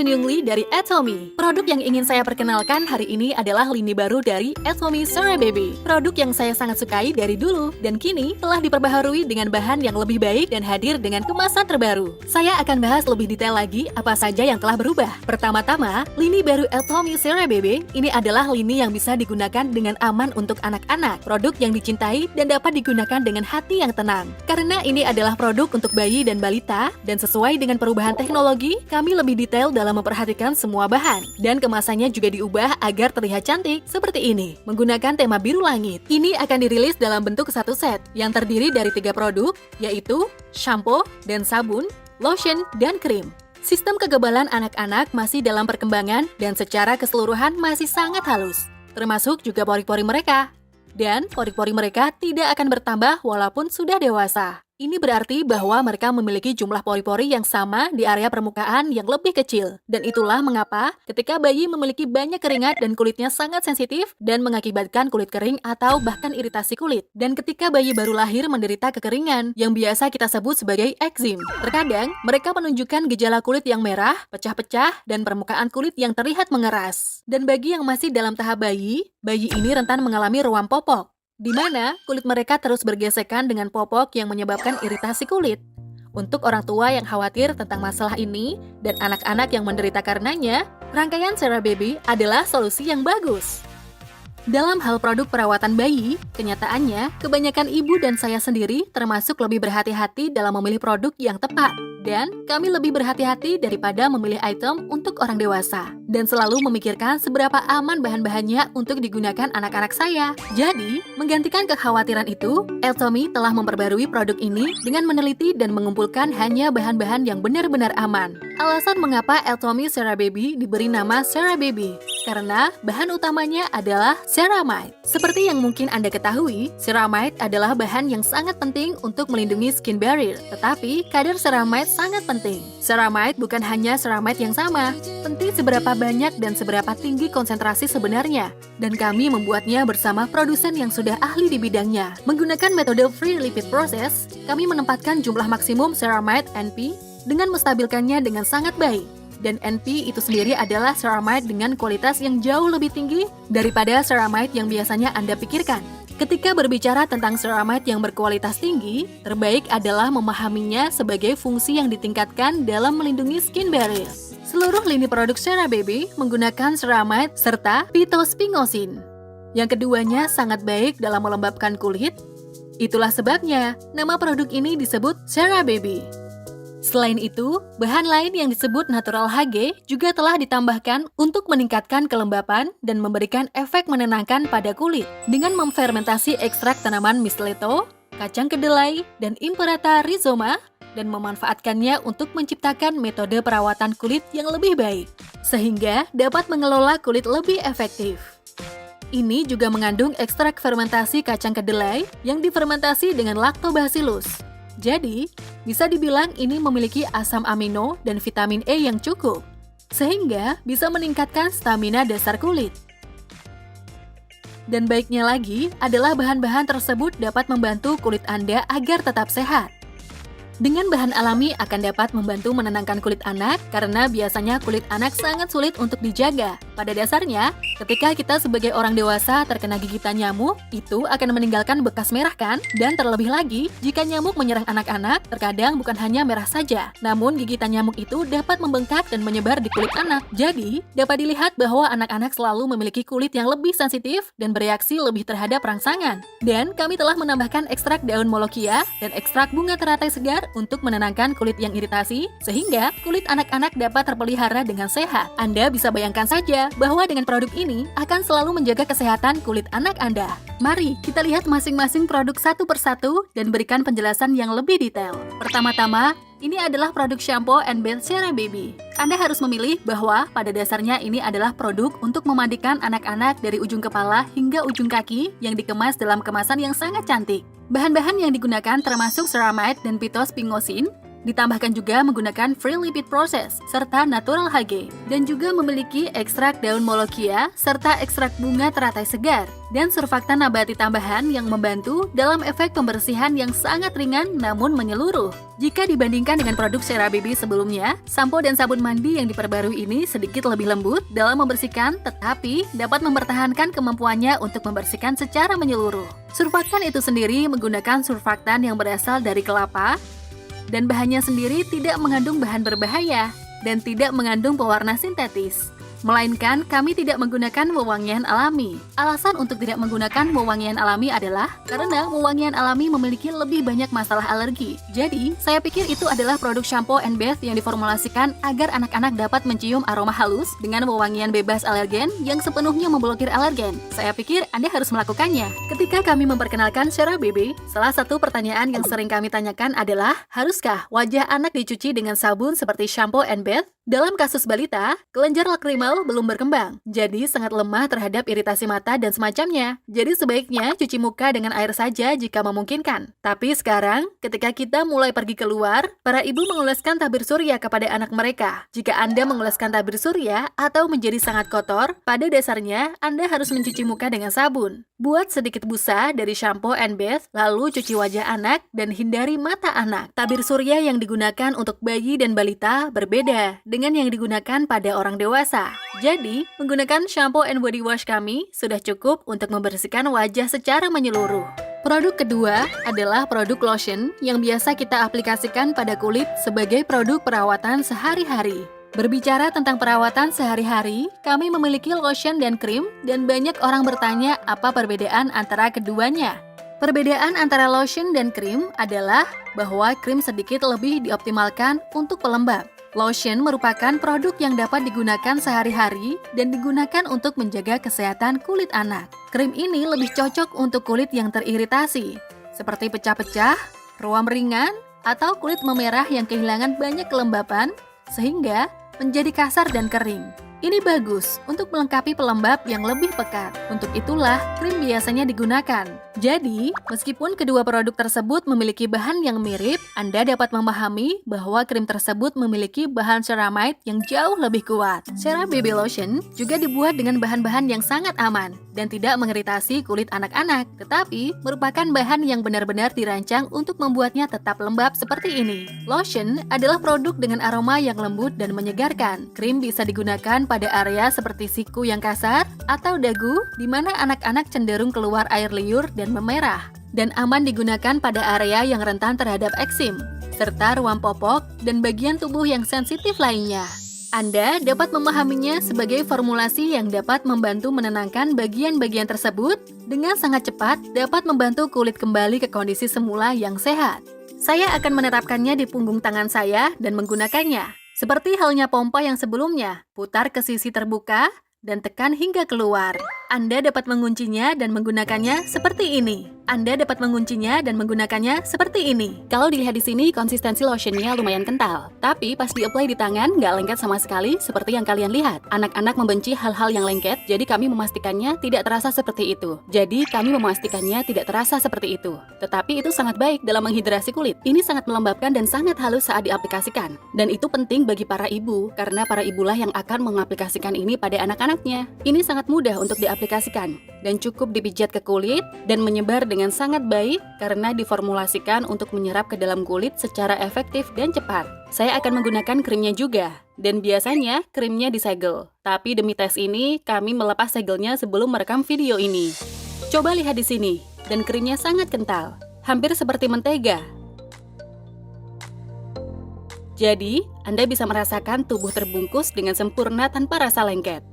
Young Lee dari Atomy. Produk yang ingin saya perkenalkan hari ini adalah lini baru dari Atomy CeraBaby. Produk yang saya sangat sukai dari dulu dan kini telah diperbaharui dengan bahan yang lebih baik dan hadir dengan kemasan terbaru. Saya akan bahas lebih detail lagi apa saja yang telah berubah. Pertama-tama, lini baru Atomy CeraBaby ini adalah lini yang bisa digunakan dengan aman untuk anak-anak. Produk yang dicintai dan dapat digunakan dengan hati yang tenang. Karena ini adalah produk untuk bayi dan balita dan sesuai dengan perubahan teknologi, kami lebih detail dalam memperhatikan semua bahan. Dan kemasannya juga diubah agar terlihat cantik seperti ini, menggunakan tema biru langit. Ini akan dirilis dalam bentuk satu set yang terdiri dari 3 produk, yaitu shampoo dan sabun, lotion, dan krim. Sistem kekebalan anak-anak masih dalam perkembangan dan secara keseluruhan masih sangat halus, termasuk juga pori-pori mereka. Dan pori-pori mereka tidak akan bertambah walaupun sudah dewasa. Ini berarti bahwa mereka memiliki jumlah pori-pori yang sama di area permukaan yang lebih kecil. Dan itulah mengapa ketika bayi memiliki banyak keringat dan kulitnya sangat sensitif dan mengakibatkan kulit kering atau bahkan iritasi kulit. Dan ketika bayi baru lahir menderita kekeringan yang biasa kita sebut sebagai ekzim. Terkadang mereka menunjukkan gejala kulit yang merah, pecah-pecah, dan permukaan kulit yang terlihat mengeras. Dan bagi yang masih dalam tahap bayi ini rentan mengalami ruam popok, di mana kulit mereka terus bergesekan dengan popok yang menyebabkan iritasi kulit. Untuk orang tua yang khawatir tentang masalah ini dan anak-anak yang menderita karenanya, rangkaian CeraBaby adalah solusi yang bagus. Dalam hal produk perawatan bayi, kenyataannya kebanyakan ibu dan saya sendiri termasuk lebih berhati-hati dalam memilih produk yang tepat. Dan kami lebih berhati-hati daripada memilih item untuk orang dewasa. Dan selalu memikirkan seberapa aman bahan-bahannya untuk digunakan anak-anak saya. Jadi, menggantikan kekhawatiran itu, Atomy telah memperbarui produk ini dengan meneliti dan mengumpulkan hanya bahan-bahan yang benar-benar aman. Alasan mengapa Atomy CeraBaby diberi nama CeraBaby, karena bahan utamanya adalah ceramide. Seperti yang mungkin Anda ketahui, ceramide adalah bahan yang sangat penting untuk melindungi skin barrier. Tetapi, kadar ceramide sangat penting. Ceramide bukan hanya ceramide yang sama, penting seberapa banyak dan seberapa tinggi konsentrasi sebenarnya. Dan kami membuatnya bersama produsen yang sudah ahli di bidangnya. Menggunakan metode free lipid process, kami menempatkan jumlah maksimum ceramide NP dengan menstabilkannya dengan sangat baik. Dan NP itu sendiri adalah ceramide dengan kualitas yang jauh lebih tinggi daripada ceramide yang biasanya Anda pikirkan. Ketika berbicara tentang ceramide yang berkualitas tinggi, terbaik adalah memahaminya sebagai fungsi yang ditingkatkan dalam melindungi skin barrier. Seluruh lini produk CeraBaby menggunakan ceramide serta phytospingosin. Yang keduanya sangat baik dalam melembabkan kulit. Itulah sebabnya nama produk ini disebut CeraBaby. Selain itu, bahan lain yang disebut Natural HG juga telah ditambahkan untuk meningkatkan kelembapan dan memberikan efek menenangkan pada kulit dengan memfermentasi ekstrak tanaman mistletoe, kacang kedelai, dan Imperata rhizoma dan memanfaatkannya untuk menciptakan metode perawatan kulit yang lebih baik, sehingga dapat mengelola kulit lebih efektif. Ini juga mengandung ekstrak fermentasi kacang kedelai yang difermentasi dengan lactobacillus. Jadi, bisa dibilang ini memiliki asam amino dan vitamin E yang cukup, sehingga bisa meningkatkan stamina dasar kulit. Dan baiknya lagi adalah bahan-bahan tersebut dapat membantu kulit Anda agar tetap sehat. Dengan bahan alami akan dapat membantu menenangkan kulit anak karena biasanya kulit anak sangat sulit untuk dijaga. Pada dasarnya, ketika kita sebagai orang dewasa terkena gigitan nyamuk, itu akan meninggalkan bekas merah kan? Dan terlebih lagi, jika nyamuk menyerang anak-anak, terkadang bukan hanya merah saja. Namun gigitan nyamuk itu dapat membengkak dan menyebar di kulit anak. Jadi, dapat dilihat bahwa anak-anak selalu memiliki kulit yang lebih sensitif dan bereaksi lebih terhadap rangsangan. Dan kami telah menambahkan ekstrak daun molokia dan ekstrak bunga teratai segar untuk menenangkan kulit yang iritasi, sehingga kulit anak-anak dapat terpelihara dengan sehat. Anda bisa bayangkan saja bahwa dengan produk ini akan selalu menjaga kesehatan kulit anak Anda. Mari kita lihat masing-masing produk satu persatu dan berikan penjelasan yang lebih detail. Pertama-tama, ini adalah produk shampoo and bath CeraBaby. Anda harus memilih bahwa pada dasarnya ini adalah produk untuk memandikan anak-anak dari ujung kepala hingga ujung kaki yang dikemas dalam kemasan yang sangat cantik. Bahan-bahan yang digunakan termasuk ceramide dan phytospingosin, Ditambahkan juga menggunakan free lipid process serta natural HG, dan juga memiliki ekstrak daun molokia serta ekstrak bunga teratai segar dan surfaktan nabati tambahan yang membantu dalam efek pembersihan yang sangat ringan namun menyeluruh. Jika dibandingkan dengan produk CeraVeB sebelumnya, sampo dan sabun mandi yang diperbarui ini sedikit lebih lembut dalam membersihkan, tetapi dapat mempertahankan kemampuannya untuk membersihkan secara menyeluruh. Surfaktan itu sendiri menggunakan surfaktan yang berasal dari kelapa, dan bahannya sendiri tidak mengandung bahan berbahaya dan tidak mengandung pewarna sintetis. Melainkan kami tidak menggunakan wewangian alami. Alasan untuk tidak menggunakan wewangian alami adalah karena wewangian alami memiliki lebih banyak masalah alergi. Jadi, saya pikir itu adalah produk shampoo and bath yang diformulasikan agar anak-anak dapat mencium aroma halus dengan wewangian bebas alergen yang sepenuhnya memblokir alergen. Saya pikir Anda harus melakukannya. Ketika kami memperkenalkan CeraVeB, salah satu pertanyaan yang sering kami tanyakan adalah, haruskah wajah anak dicuci dengan sabun seperti shampoo and bath? Dalam kasus balita, kelenjar lakrimal belum berkembang, jadi sangat lemah terhadap iritasi mata dan semacamnya. Jadi sebaiknya cuci muka dengan air saja jika memungkinkan. Tapi sekarang, ketika kita mulai pergi keluar, para ibu mengoleskan tabir surya kepada anak mereka. Jika Anda mengoleskan tabir surya atau menjadi sangat kotor, pada dasarnya Anda harus mencuci muka dengan sabun. Buat sedikit busa dari shampoo and bath, lalu cuci wajah anak dan hindari mata anak. Tabir surya yang digunakan untuk bayi dan balita berbeda dengan yang digunakan pada orang dewasa. Jadi, menggunakan shampoo and body wash kami sudah cukup untuk membersihkan wajah secara menyeluruh. Produk kedua adalah produk lotion yang biasa kita aplikasikan pada kulit sebagai produk perawatan sehari-hari. Berbicara tentang perawatan sehari-hari, kami memiliki lotion dan krim, dan banyak orang bertanya apa perbedaan antara keduanya. Perbedaan antara lotion dan krim adalah bahwa krim sedikit lebih dioptimalkan untuk pelembab. Lotion merupakan produk yang dapat digunakan sehari-hari dan digunakan untuk menjaga kesehatan kulit anak. Krim ini lebih cocok untuk kulit yang teriritasi, seperti pecah-pecah, ruam ringan, atau kulit memerah yang kehilangan banyak kelembapan, sehingga menjadi kasar dan kering. Ini bagus untuk melengkapi pelembab yang lebih pekat. Untuk itulah krim biasanya digunakan. Jadi, meskipun kedua produk tersebut memiliki bahan yang mirip, Anda dapat memahami bahwa krim tersebut memiliki bahan ceramide yang jauh lebih kuat. CeraVeB Lotion juga dibuat dengan bahan-bahan yang sangat aman dan tidak mengiritasi kulit anak-anak, tetapi merupakan bahan yang benar-benar dirancang untuk membuatnya tetap lembab seperti ini. Lotion adalah produk dengan aroma yang lembut dan menyegarkan. Krim bisa digunakan pada area seperti siku yang kasar atau dagu, di mana anak-anak cenderung keluar air liur dan memerah, dan aman digunakan pada area yang rentan terhadap eksim, serta ruam popok dan bagian tubuh yang sensitif lainnya. Anda dapat memahaminya sebagai formulasi yang dapat membantu menenangkan bagian-bagian tersebut dengan sangat cepat, dapat membantu kulit kembali ke kondisi semula yang sehat. Saya akan menerapkannya di punggung tangan saya dan menggunakannya. Seperti halnya pompa yang sebelumnya, putar ke sisi terbuka dan tekan hingga keluar. Anda dapat menguncinya dan menggunakannya seperti ini. Anda dapat menguncinya dan menggunakannya seperti ini. Kalau dilihat di sini, konsistensi lotionnya lumayan kental. Tapi pas di-apply di tangan, nggak lengket sama sekali seperti yang kalian lihat. Anak-anak membenci hal-hal yang lengket, jadi kami memastikannya tidak terasa seperti itu. Tetapi itu sangat baik dalam menghidrasi kulit. Ini sangat melembabkan dan sangat halus saat diaplikasikan. Dan itu penting bagi para ibu, karena para ibulah yang akan mengaplikasikan ini pada anak-anaknya. Ini sangat mudah untuk diaplikasikan, dan cukup dipijat ke kulit dan menyebar dengan sangat baik karena diformulasikan untuk menyerap ke dalam kulit secara efektif dan cepat. Saya akan menggunakan krimnya juga, dan biasanya krimnya disegel. Tapi demi tes ini, kami melepas segelnya sebelum merekam video ini. Coba lihat di sini, dan krimnya sangat kental, hampir seperti mentega. Jadi, Anda bisa merasakan tubuh terbungkus dengan sempurna tanpa rasa lengket.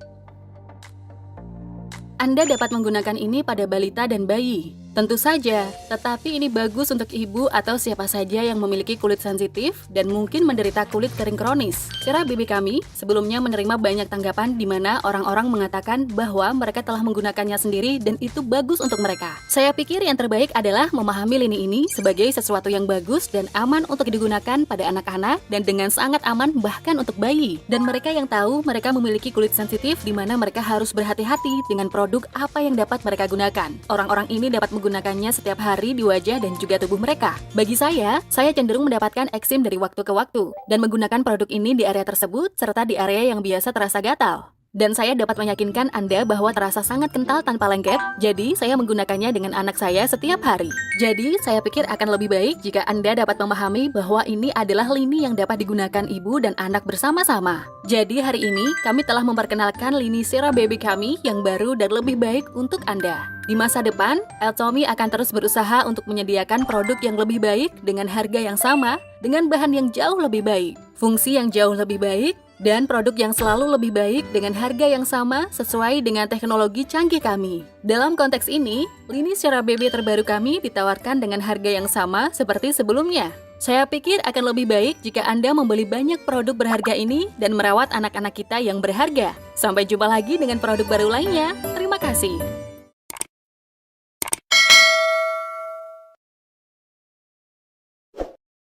Anda dapat menggunakan ini pada balita dan bayi. Tentu saja, tetapi ini bagus untuk ibu atau siapa saja yang memiliki kulit sensitif dan mungkin menderita kulit kering kronis. CeraVeB kami sebelumnya menerima banyak tanggapan di mana orang-orang mengatakan bahwa mereka telah menggunakannya sendiri dan itu bagus untuk mereka. Saya pikir yang terbaik adalah memahami lini ini sebagai sesuatu yang bagus dan aman untuk digunakan pada anak-anak dan dengan sangat aman bahkan untuk bayi. Dan mereka yang tahu mereka memiliki kulit sensitif di mana mereka harus berhati-hati dengan produk apa yang dapat mereka gunakan. Orang-orang ini dapat menggunakannya setiap hari di wajah dan juga tubuh mereka. Bagi saya cenderung mendapatkan eksim dari waktu ke waktu dan menggunakan produk ini di area tersebut serta di area yang biasa terasa gatal. Dan saya dapat meyakinkan Anda bahwa terasa sangat kental tanpa lengket, jadi saya menggunakannya dengan anak saya setiap hari. Jadi, saya pikir akan lebih baik jika Anda dapat memahami bahwa ini adalah lini yang dapat digunakan ibu dan anak bersama-sama. Jadi, hari ini kami telah memperkenalkan lini CeraBaby kami yang baru dan lebih baik untuk Anda. Di masa depan, Eltomi akan terus berusaha untuk menyediakan produk yang lebih baik dengan harga yang sama, dengan bahan yang jauh lebih baik, fungsi yang jauh lebih baik, dan produk yang selalu lebih baik dengan harga yang sama sesuai dengan teknologi canggih kami. Dalam konteks ini, lini CeraBaby terbaru kami ditawarkan dengan harga yang sama seperti sebelumnya. Saya pikir akan lebih baik jika Anda membeli banyak produk berharga ini dan merawat anak-anak kita yang berharga. Sampai jumpa lagi dengan produk baru lainnya. Terima kasih.